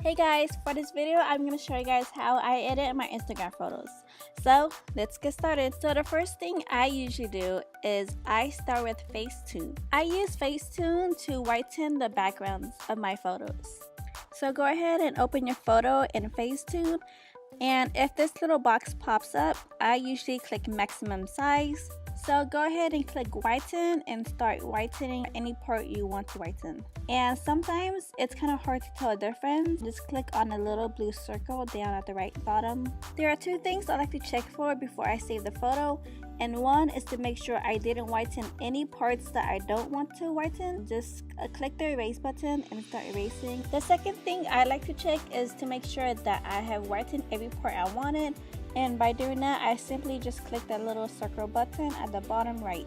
Hey guys, for this video I'm going to show you guys how I edit my Instagram photos. So let's get started. So the first thing I usually do is I start with Facetune. I use Facetune to whiten the backgrounds of my photos. So go ahead and open your photo in Facetune, and if this little box pops up, I usually click maximum size. So go ahead and click whiten and start whitening any part you want to whiten. And sometimes it's kind of hard to tell a difference. Just click on the little blue circle down at the right bottom. There are two things I like to check for before I save the photo. And one is to make sure I didn't whiten any parts that I don't want to whiten. Just click the erase button and start erasing. The second thing I like to check is to make sure that I have whitened every part I wanted. And by doing that, I simply just click that little circle button at the bottom right.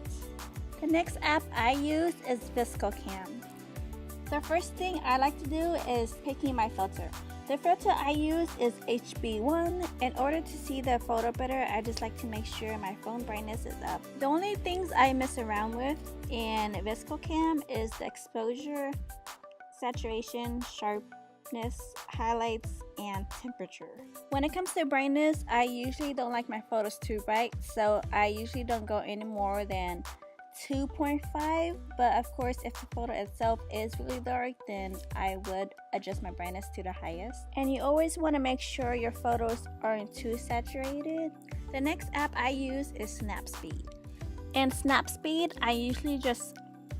The next app I use is VSCO Cam. The first thing I like to do is picking my filter. The filter I use is HB1. In order to see the photo better, I just like to make sure my phone brightness is up. The only things I mess around with in VSCO Cam is the exposure, saturation, sharpness, highlights, and temperature. When it comes to brightness, I usually don't like my photos too bright, so I usually don't go any more than 2.5, but of course if the photo itself is really dark, then I would adjust my brightness to the highest. And you always want to make sure your photos aren't too saturated. The next app I use is Snapspeed. And Snapspeed, I usually just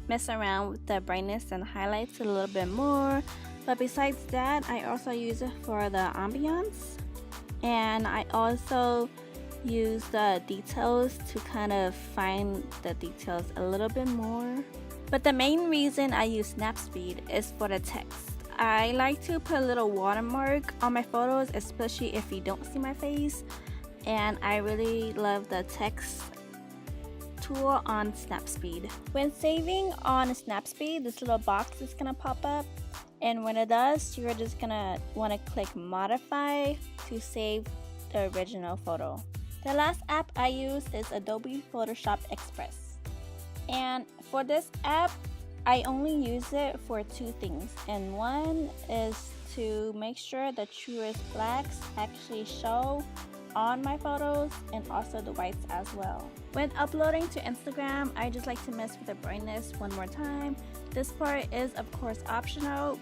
mess around with the brightness and highlights a little bit more, but besides that, I also use it for the ambiance, and I also use the details to kind of find the details a little bit more. But the main reason I use Snapspeed is for the text. I like to put a little watermark on my photos, especially if you don't see my face, and I really love the text tool on Snapspeed. When saving on Snapspeed, this little box is gonna pop up, and when it does, you're just gonna want to click modify to save the original photo. The last app I use is Adobe Photoshop Express. And for this app, I only use it for two things. And one is to make sure the truest blacks actually show on my photos, and also the whites as well. When uploading to Instagram, I just like to mess with the brightness one more time. This part is of course optional,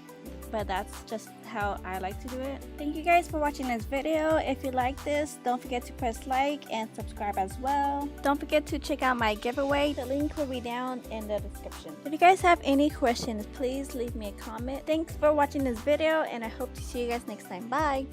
but that's just how I like to do it. Thank you guys for watching this video. If you like this, don't forget to press like and subscribe as well. Don't forget to check out my giveaway. The link will be down in the description. If you guys have any questions, please leave me a comment. Thanks for watching this video, and I hope to see you guys next time. Bye!